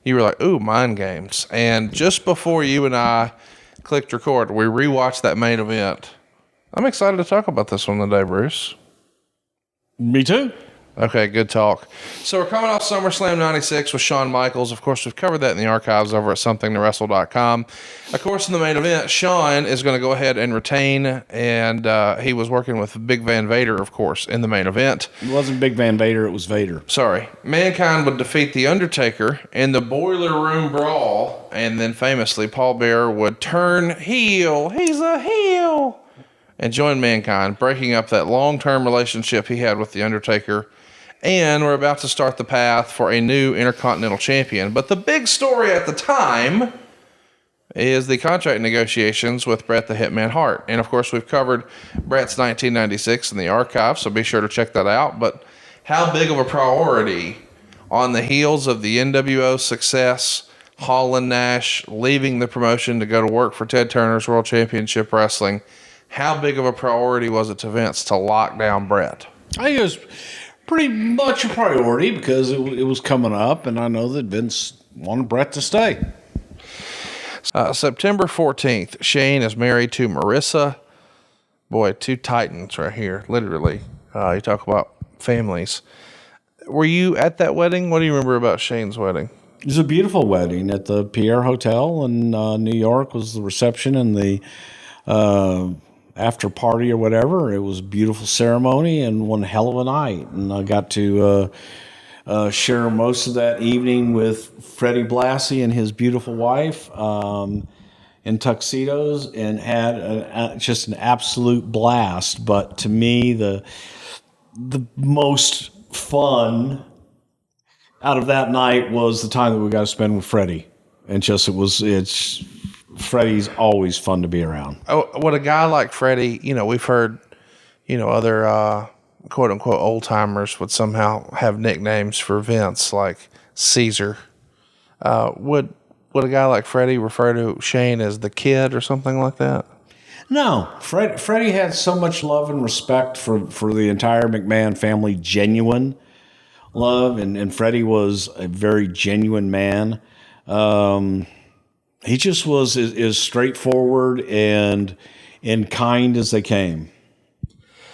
you were like, ooh, mind games. And just before you and I clicked record, we rewatched that main event. I'm excited to talk about this one today, Bruce. Me too. Okay, good talk. So we're coming off SummerSlam 96 with Shawn Michaels. Of course, we've covered that in the archives over at somethingtowrestle.com. Of course, in the main event, Shawn is going to go ahead and retain, and he was working with Big Van Vader, of course, in the main event. It wasn't Big Van Vader, it was Vader. Sorry. Mankind would defeat The Undertaker in the Boiler Room Brawl, and then famously, Paul Bearer would turn heel. He's a heel! And join Mankind, breaking up that long-term relationship he had with The Undertaker. And we're about to start the path for a new Intercontinental Champion. But the big story at the time is the contract negotiations with Bret the Hitman Hart. And, of course, we've covered Bret's 1996 in the archive, so be sure to check that out. But how big of a priority on the heels of the NWO success, Hall and Nash leaving the promotion to go to work for Ted Turner's World Championship Wrestling, how big of a priority was it to Vince to lock down Bret? I think it was pretty much a priority because it was coming up, and I know that Vince wanted Bret to stay. September 14th, Shane is married to Marissa. Boy, two titans right here, literally. You talk about families. Were you at that wedding? What do you remember about Shane's wedding? It was a beautiful wedding at the Pierre Hotel in New York. Was the reception and the after party or whatever. It was a beautiful ceremony and one hell of a night. And I got to share most of that evening with Freddie Blassie and his beautiful wife in tuxedos, and had just an absolute blast. But to me, the most fun out of that night was the time that we got to spend with Freddie. And it's Freddie's always fun to be around. Oh, what a guy like Freddie, we've heard, other quote unquote old timers would somehow have nicknames for Vince, like Caesar. Would a guy like Freddie refer to Shane as the Kid or something like that? No, Freddie had so much love and respect for the entire McMahon family, genuine love, and Freddie was a very genuine man. He just was as straightforward and kind as they came.